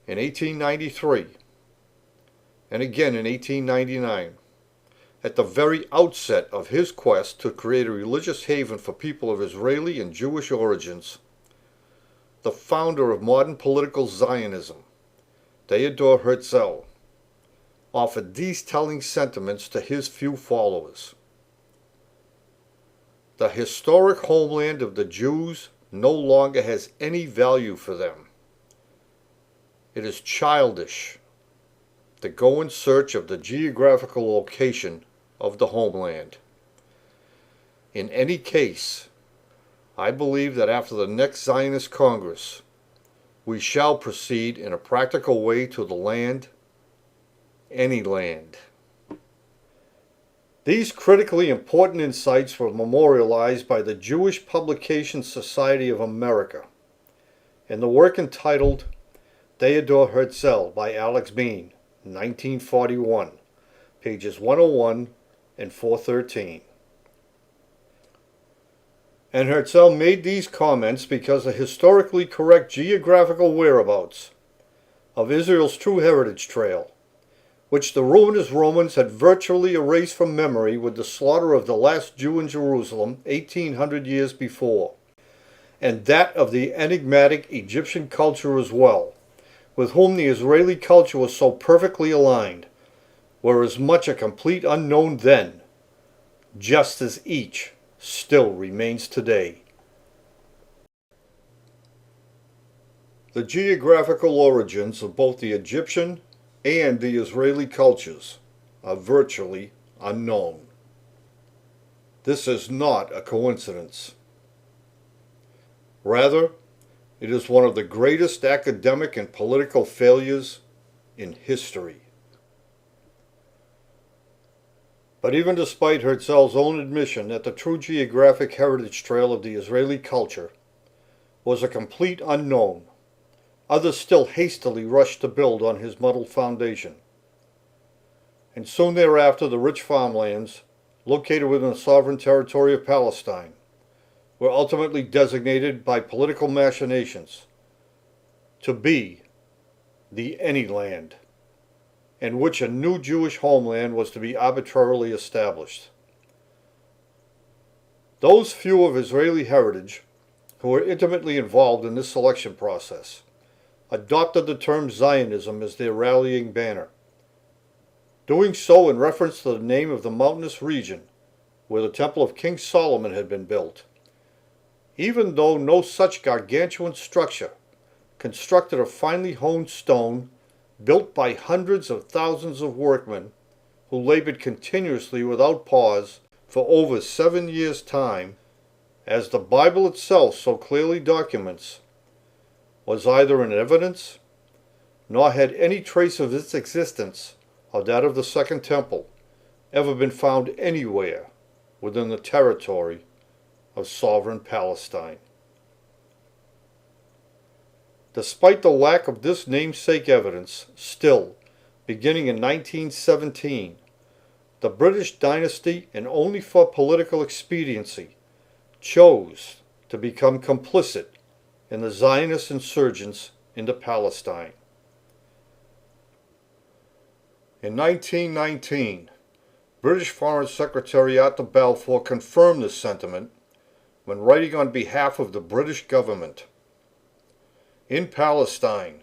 in 1893 and again in 1899, at the very outset of his quest to create a religious haven for people of Israeli and Jewish origins, the founder of modern political Zionism, Theodor Herzl, offered these telling sentiments to his few followers. The historic homeland of the Jews no longer has any value for them. It is childish to go in search of the geographical location of the homeland. In any case, I believe that after the next Zionist Congress, we shall proceed in a practical way to the land, any land. These critically important insights were memorialized by the Jewish Publication Society of America in the work entitled Theodor Herzl by Alex Bean, 1941, pages 101 and 413. And Herzl made these comments because the historically correct geographical whereabouts of Israel's true heritage trail, which the ruinous Romans had virtually erased from memory with the slaughter of the last Jew in Jerusalem 1800 years before, and that of the enigmatic Egyptian culture as well, with whom the Israeli culture was so perfectly aligned, were as much a complete unknown then, just as each still remains today. The geographical origins of both the Egyptian and the Israeli cultures are virtually unknown. This is not a coincidence. Rather, it is one of the greatest academic and political failures in history. But even despite Herzl's own admission that the true geographic heritage trail of the Israeli culture was a complete unknown, others still hastily rushed to build on his muddled foundation. And soon thereafter the rich farmlands, located within the sovereign territory of Palestine, were ultimately designated by political machinations to be the Any Land, in which a new Jewish homeland was to be arbitrarily established. Those few of Israeli heritage who were intimately involved in this selection process adopted the term Zionism as their rallying banner, doing so in reference to the name of the mountainous region where the Temple of King Solomon had been built, even though no such gargantuan structure, constructed of finely honed stone, built by hundreds of thousands of workmen who labored continuously without pause for over 7 years' time, as the Bible itself so clearly documents, was either in evidence, nor had any trace of its existence or that of the Second Temple ever been found anywhere within the territory of sovereign Palestine. Despite the lack of this namesake evidence, still, beginning in 1917, the British dynasty, and only for political expediency, chose to become complicit in the Zionist insurgents into Palestine. In 1919, British Foreign Secretary Arthur Balfour confirmed this sentiment when writing on behalf of the British government. In Palestine,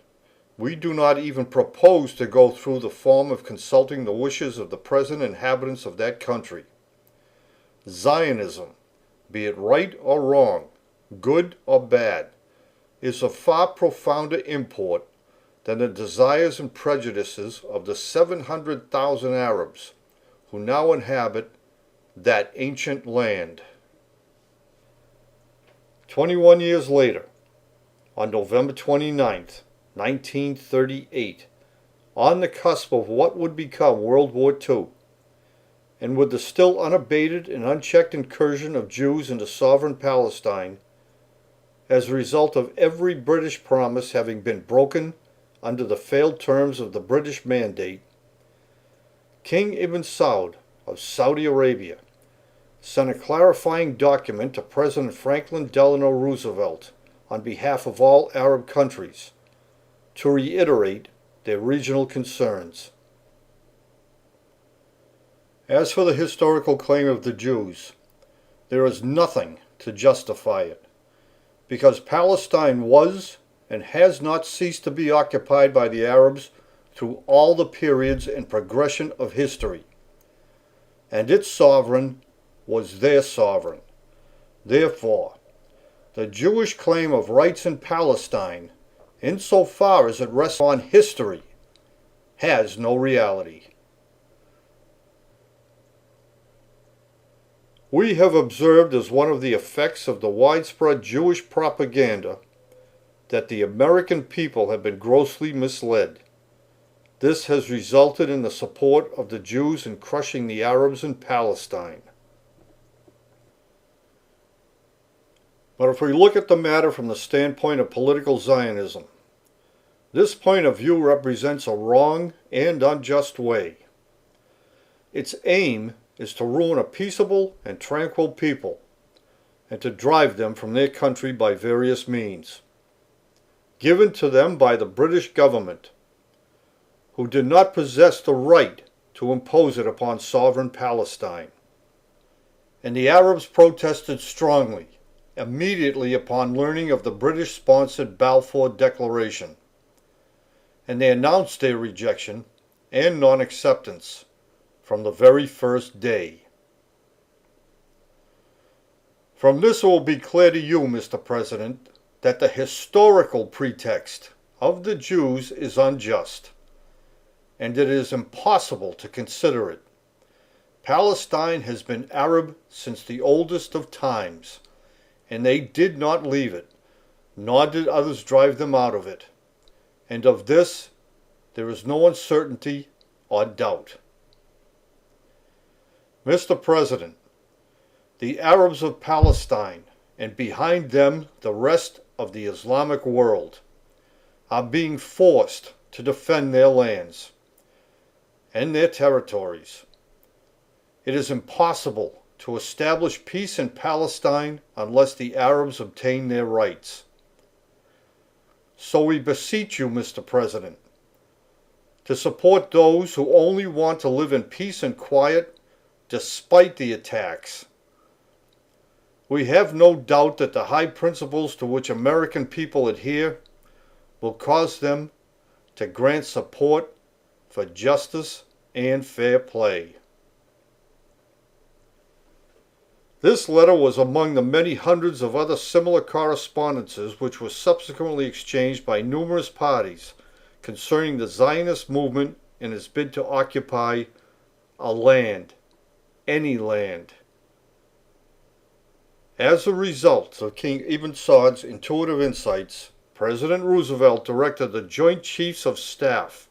we do not even propose to go through the form of consulting the wishes of the present inhabitants of that country. Zionism, be it right or wrong, good or bad, is of far profounder import than the desires and prejudices of the 700,000 Arabs who now inhabit that ancient land. 21 years later, on November 29th, 1938, on the cusp of what would become World War II, and with the still unabated and unchecked incursion of Jews into sovereign Palestine, as a result of every British promise having been broken under the failed terms of the British Mandate, King Ibn Saud of Saudi Arabia sent a clarifying document to President Franklin Delano Roosevelt on behalf of all Arab countries, to reiterate their regional concerns. As for the historical claim of the Jews, there is nothing to justify it, because Palestine was and has not ceased to be occupied by the Arabs through all the periods and progression of history, and its sovereign was their sovereign. Therefore, the Jewish claim of rights in Palestine, insofar as it rests on history, has no reality. We have observed as one of the effects of the widespread Jewish propaganda that the American people have been grossly misled. This has resulted in the support of the Jews in crushing the Arabs in Palestine. But if we look at the matter from the standpoint of political Zionism, this point of view represents a wrong and unjust way. Its aim is to ruin a peaceable and tranquil people and to drive them from their country by various means, given to them by the British government, who did not possess the right to impose it upon sovereign Palestine. And the Arabs protested strongly immediately upon learning of the British-sponsored Balfour Declaration, and they announced their rejection and non-acceptance from the very first day. From this it will be clear to you, Mr. President, that the historical pretext of the Jews is unjust, and it is impossible to consider it. Palestine has been Arab since the oldest of times, and they did not leave it, nor did others drive them out of it, and of this there is no uncertainty or doubt. Mr. President, the Arabs of Palestine, and behind them the rest of the Islamic world, are being forced to defend their lands and their territories. It is impossible to establish peace in Palestine unless the Arabs obtain their rights. So we beseech you, Mr. President, to support those who only want to live in peace and quiet despite the attacks. We have no doubt that the high principles to which American people adhere will cause them to grant support for justice and fair play. This letter was among the many hundreds of other similar correspondences which were subsequently exchanged by numerous parties concerning the Zionist movement in its bid to occupy a land, any land. As a result of King Ibn Saud's intuitive insights, President Roosevelt directed the Joint Chiefs of Staff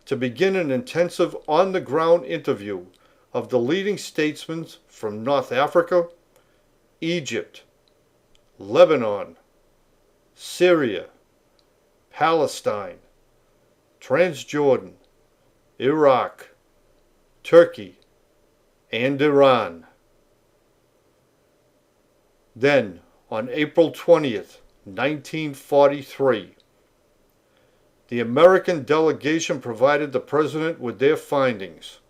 to begin an intensive on-the-ground interview of the leading statesmen from North Africa, Egypt, Lebanon, Syria, Palestine, Transjordan, Iraq, Turkey, and Iran. Then, on April 20th, 1943, the American delegation provided the President with their findings,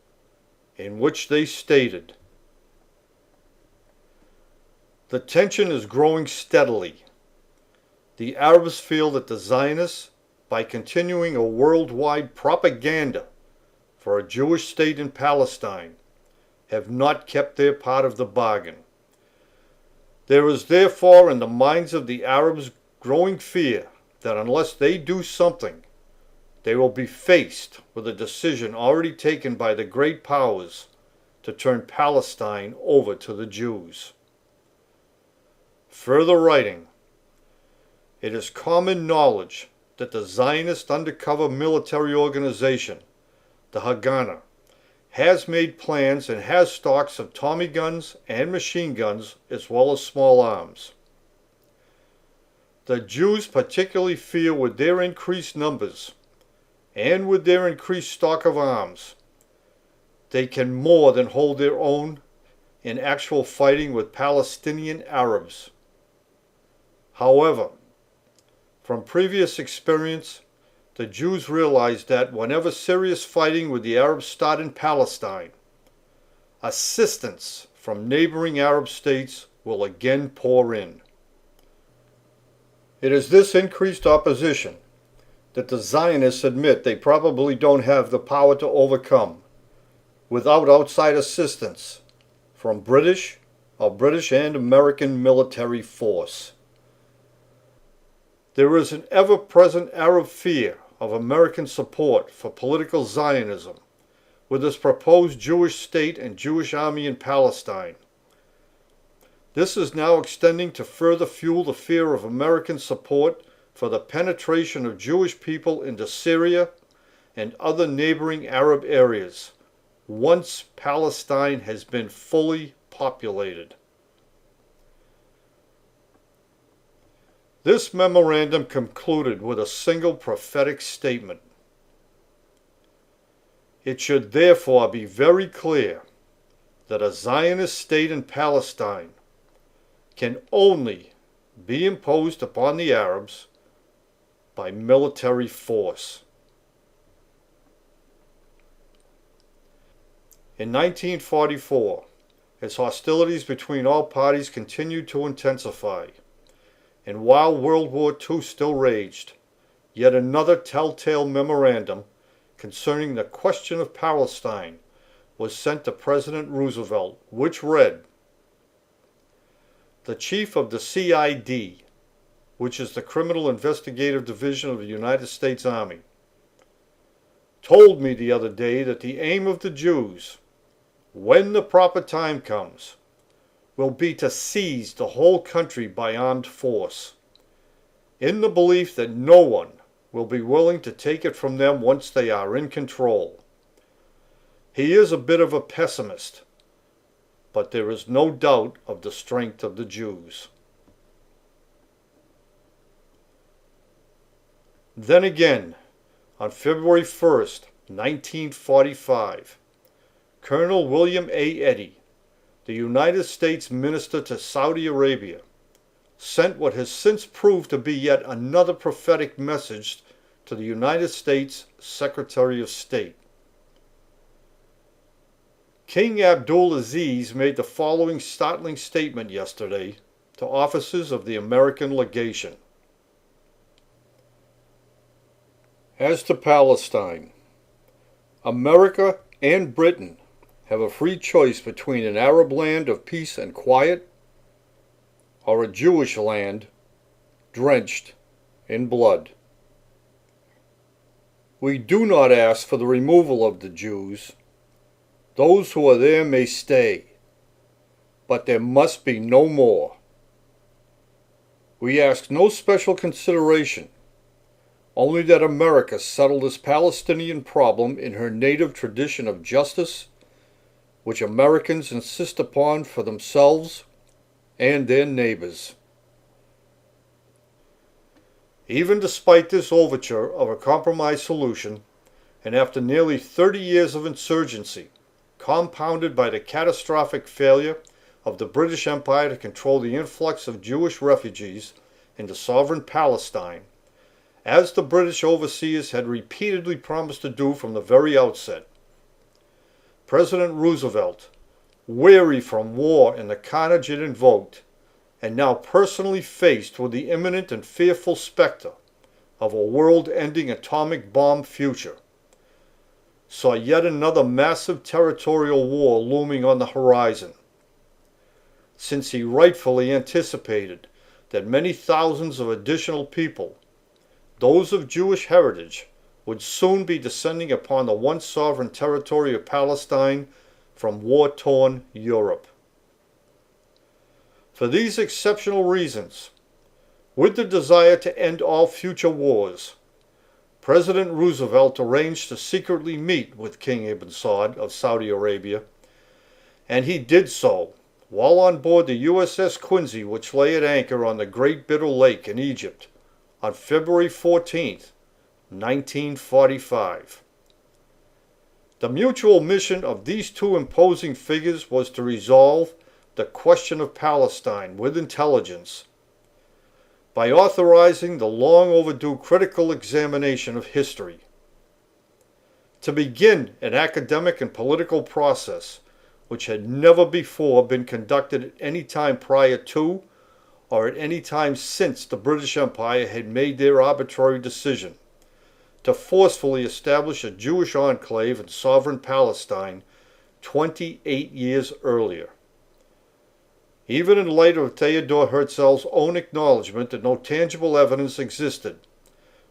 in which they stated, "The tension is growing steadily. The Arabs feel that the Zionists, by continuing a worldwide propaganda for a Jewish state in Palestine, have not kept their part of the bargain. There is therefore in the minds of the Arabs growing fear that unless they do something, they will be faced with a decision already taken by the great powers to turn Palestine over to the Jews." Further writing, "It is common knowledge that the Zionist undercover military organization, the Haganah, has made plans and has stocks of Tommy guns and machine guns as well as small arms. The Jews particularly fear with their increased numbers and with their increased stock of arms, they can more than hold their own in actual fighting with Palestinian Arabs. However, from previous experience, the Jews realized that whenever serious fighting with the Arabs started in Palestine, assistance from neighboring Arab states will again pour in. It is this increased opposition that the Zionists admit they probably don't have the power to overcome without outside assistance from British and American military force. There is an ever-present Arab fear of American support for political Zionism with its proposed Jewish state and Jewish army in Palestine. This is now extending to further fuel the fear of American support for the penetration of Jewish people into Syria and other neighboring Arab areas once Palestine has been fully populated. This memorandum concluded with a single prophetic statement. It should therefore be very clear that a Zionist state in Palestine can only be imposed upon the Arabs by military force. In 1944, as hostilities between all parties continued to intensify, and while World War II still raged, yet another telltale memorandum concerning the question of Palestine was sent to President Roosevelt, which read, "The chief of the CID, which is the Criminal Investigative Division of the United States Army, told me the other day that the aim of the Jews, when the proper time comes, will be to seize the whole country by armed force, in the belief that no one will be willing to take it from them once they are in control. He is a bit of a pessimist, but there is no doubt of the strength of the Jews." Then again, on February 1st, 1945, Colonel William A. Eddy, the United States Minister to Saudi Arabia, sent what has since proved to be yet another prophetic message to the United States Secretary of State. King Abdul Aziz made the following startling statement yesterday to officers of the American legation. As to Palestine, America and Britain have a free choice between an Arab land of peace and quiet or a Jewish land drenched in blood. We do not ask for the removal of the Jews. Those who are there may stay, but there must be no more. We ask no special consideration, only that America settle this Palestinian problem in her native tradition of justice, which Americans insist upon for themselves and their neighbors. Even despite this overture of a compromise solution, and after nearly 30 years of insurgency, compounded by the catastrophic failure of the British Empire to control the influx of Jewish refugees into sovereign Palestine, as the British overseers had repeatedly promised to do from the very outset, President Roosevelt, weary from war and the carnage it invoked, and now personally faced with the imminent and fearful specter of a world-ending atomic bomb future, saw yet another massive territorial war looming on the horizon, since he rightfully anticipated that many thousands of additional people, those of Jewish heritage, would soon be descending upon the once sovereign territory of Palestine from war-torn Europe. For these exceptional reasons, with the desire to end all future wars, President Roosevelt arranged to secretly meet with King Ibn Saud of Saudi Arabia, and he did so while on board the USS Quincy, which lay at anchor on the Great Bitter Lake in Egypt on February 14th, 1945. The mutual mission of these two imposing figures was to resolve the question of Palestine with intelligence, by authorizing the long overdue critical examination of history. To begin an academic and political process which had never before been conducted at any time prior to or at any time since the British Empire had made their arbitrary decision to forcefully establish a Jewish enclave in sovereign Palestine 28 years earlier. Even in light of Theodor Herzl's own acknowledgement that no tangible evidence existed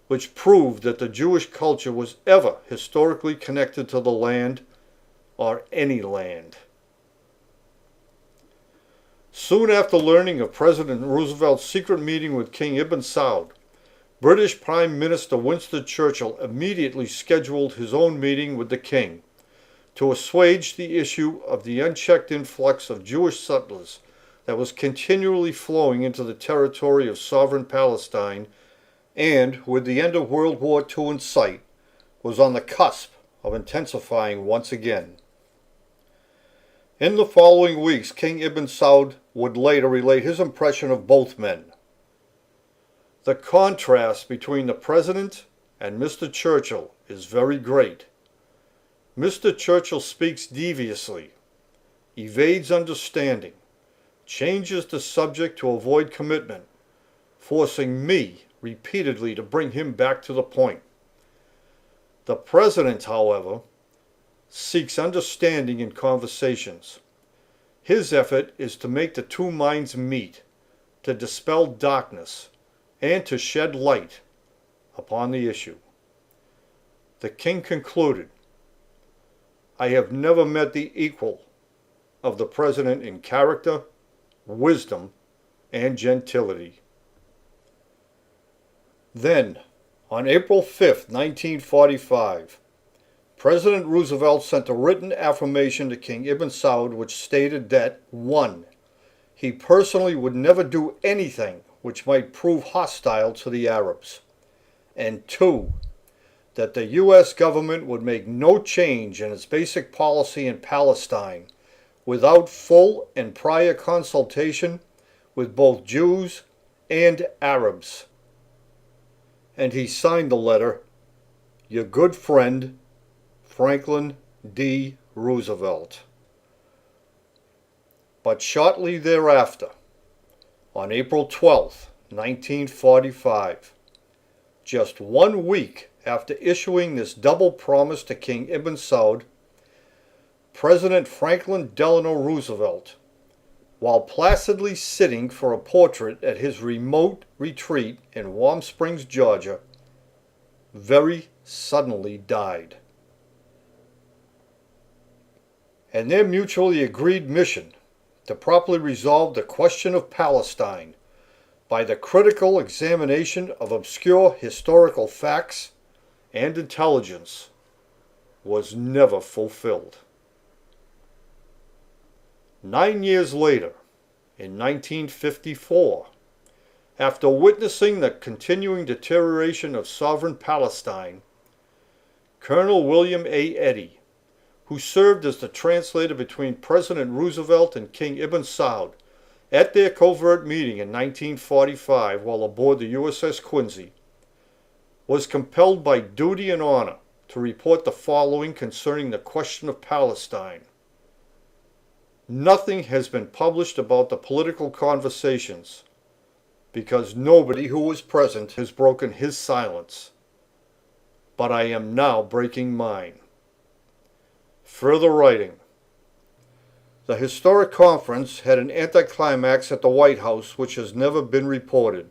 which proved that the Jewish culture was ever historically connected to the land or any land. Soon after learning of President Roosevelt's secret meeting with King Ibn Saud, British Prime Minister Winston Churchill immediately scheduled his own meeting with the king to assuage the issue of the unchecked influx of Jewish settlers that was continually flowing into the territory of sovereign Palestine and, with the end of World War II in sight, was on the cusp of intensifying once again. In the following weeks, King Ibn Saud would later relate his impression of both men. The contrast between the President and Mr. Churchill is very great. Mr. Churchill speaks deviously, evades understanding, changes the subject to avoid commitment, forcing me repeatedly to bring him back to the point. The President, however, seeks understanding in conversations. His effort is to make the two minds meet, to dispel darkness, and to shed light upon the issue. The king concluded, "I have never met the equal of the President in character, wisdom, and gentility." Then, on April 5, 1945, President Roosevelt sent a written affirmation to King Ibn Saud which stated that 1. He personally would never do anything which might prove hostile to the Arabs, and 2. That the U.S. government would make no change in its basic policy in Palestine without full and prior consultation with both Jews and Arabs. And he signed the letter, "Your good friend, Franklin D. Roosevelt." But shortly thereafter, on April 12, 1945, just 1 week after issuing this double promise to King Ibn Saud, President Franklin Delano Roosevelt, while placidly sitting for a portrait at his remote retreat in Warm Springs, Georgia, very suddenly died. And their mutually agreed mission to properly resolve the question of Palestine by the critical examination of obscure historical facts and intelligence was never fulfilled. 9 years later, in 1954, after witnessing the continuing deterioration of sovereign Palestine, Colonel William A. Eddy, who served as the translator between President Roosevelt and King Ibn Saud at their covert meeting in 1945 while aboard the USS Quincy, was compelled by duty and honor to report the following concerning the question of Palestine. Nothing has been published about the political conversations because nobody who was present has broken his silence. But I am now breaking mine. Further writing. The historic conference had an anticlimax at the White House which has never been reported.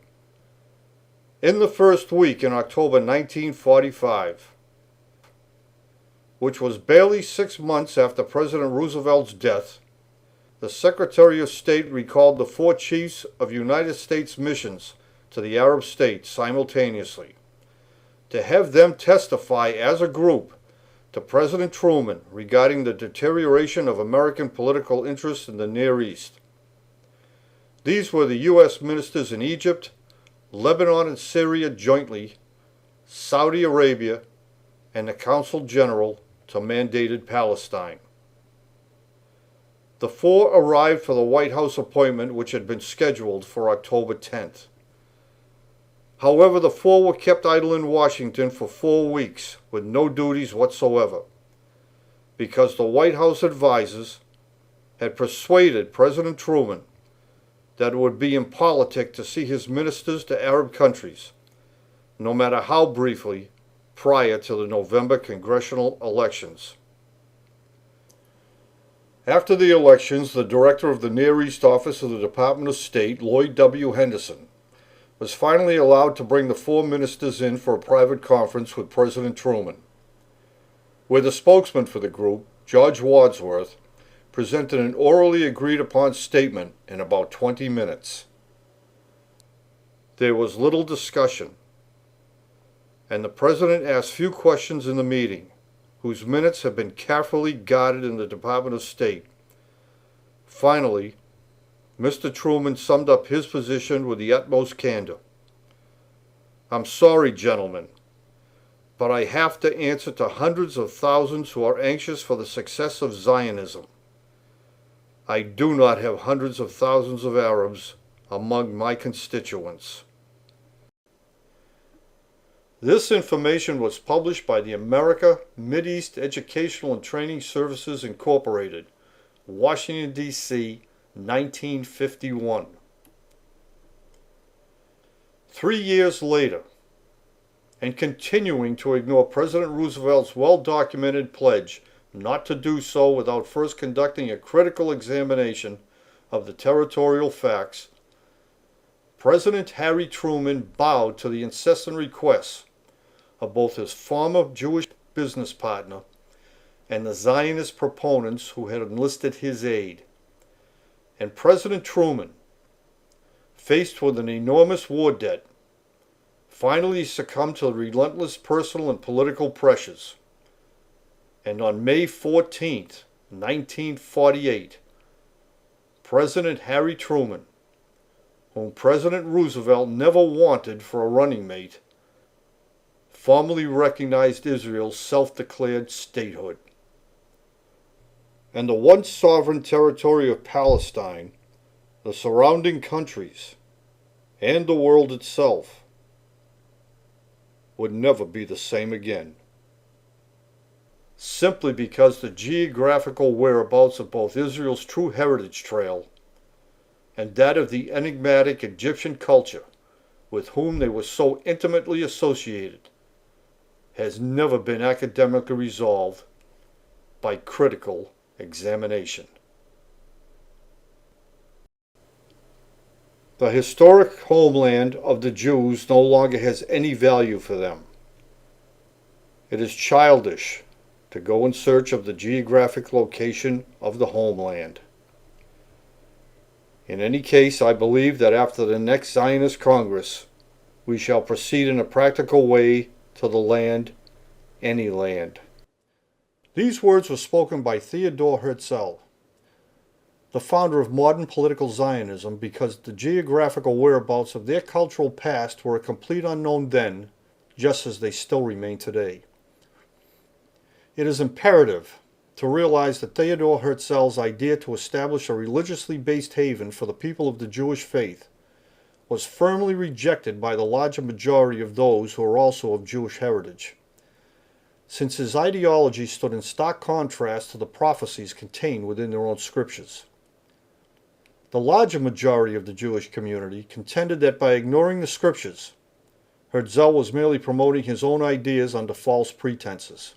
In the first week in October 1945, which was barely 6 months after President Roosevelt's death, the Secretary of State recalled the 4 chiefs of United States missions to the Arab states simultaneously to have them testify as a group to President Truman regarding the deterioration of American political interests in the Near East. These were the U.S. ministers in Egypt, Lebanon and Syria jointly, Saudi Arabia, and the Consul General to mandated Palestine. The 4 arrived for the White House appointment which had been scheduled for October 10th. However, the four were kept idle in Washington for 4 weeks with no duties whatsoever, because the White House advisors had persuaded President Truman that it would be impolitic to see his ministers to Arab countries, no matter how briefly, prior to the November congressional elections. After the elections, the director of the Near East Office of the Department of State, Lloyd W. Henderson, was finally allowed to bring the four ministers in for a private conference with President Truman, where the spokesman for the group, George Wadsworth, presented an orally agreed-upon statement in about 20 minutes. There was little discussion, and the President asked few questions in the meeting, whose minutes have been carefully guarded in the Department of State. Finally, Mr. Truman summed up his position with the utmost candor. "I'm sorry, gentlemen, but I have to answer to hundreds of thousands who are anxious for the success of Zionism. I do not have hundreds of thousands of Arabs among my constituents." This information was published by the America Mideast Educational and Training Services Incorporated, Washington, D.C., 1951. 3 years later, and continuing to ignore President Roosevelt's well-documented pledge not to do so without first conducting a critical examination of the territorial facts, President Harry Truman bowed to the incessant requests of both his former Jewish business partner and the Zionist proponents who had enlisted his aid. And President Truman, faced with an enormous war debt, finally succumbed to the relentless personal and political pressures. And on May 14, 1948, President Harry Truman, whom President Roosevelt never wanted for a running mate, formally recognized Israel's self-declared statehood. And the once sovereign territory of Palestine, the surrounding countries, and the world itself would never be the same again. Simply because the geographical whereabouts of both Israel's true heritage trail and that of the enigmatic Egyptian culture with whom they were so intimately associated has never been academically resolved by critical examination. The historic homeland of the Jews no longer has any value for them. It is childish to go in search of the geographic location of the homeland. In any case, I believe that after the next Zionist Congress, we shall proceed in a practical way to the land, any land. These words were spoken by Theodore Herzl, the founder of modern political Zionism, because the geographical whereabouts of their cultural past were a complete unknown then, just as they still remain today. It is imperative to realize that Theodore Herzl's idea to establish a religiously based haven for the people of the Jewish faith was firmly rejected by the larger majority of those who are also of Jewish heritage, since his ideology stood in stark contrast to the prophecies contained within their own scriptures. The larger majority of the Jewish community contended that by ignoring the scriptures, Herzl was merely promoting his own ideas under false pretenses,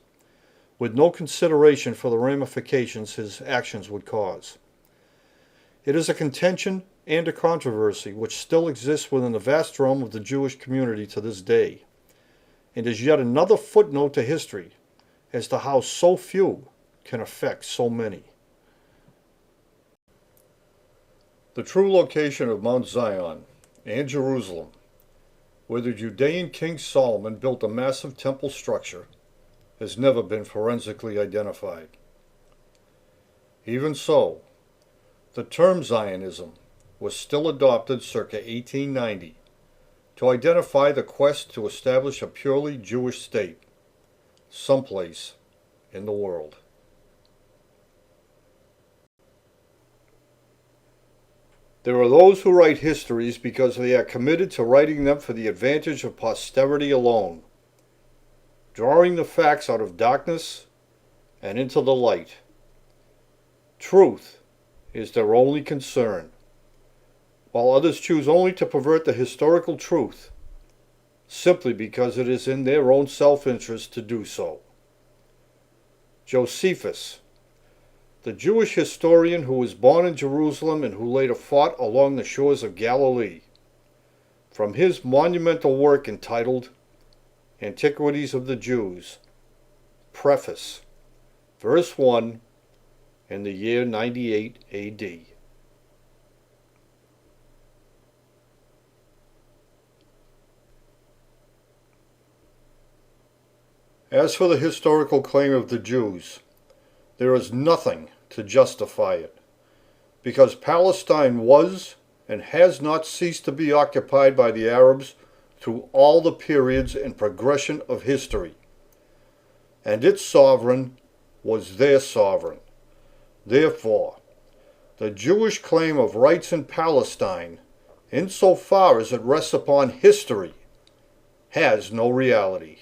with no consideration for the ramifications his actions would cause. It is a contention and a controversy which still exists within the vast realm of the Jewish community to this day, and is yet another footnote to history as to how so few can affect so many. The true location of Mount Zion and Jerusalem, where the Judean King Solomon built a massive temple structure, has never been forensically identified. Even so, the term Zionism was still adopted circa 1890 to identify the quest to establish a purely Jewish state, someplace in the world. There are those who write histories because they are committed to writing them for the advantage of posterity alone, drawing the facts out of darkness and into the light. Truth is their only concern, while others choose only to pervert the historical truth, simply because it is in their own self-interest to do so. Josephus, the Jewish historian who was born in Jerusalem and who later fought along the shores of Galilee, from his monumental work entitled Antiquities of the Jews, Preface, verse 1, in the year 98 A.D. As for the historical claim of the Jews, there is nothing to justify it, because Palestine was and has not ceased to be occupied by the Arabs through all the periods and progression of history, and its sovereign was their sovereign. Therefore, the Jewish claim of rights in Palestine, insofar as it rests upon history, has no reality.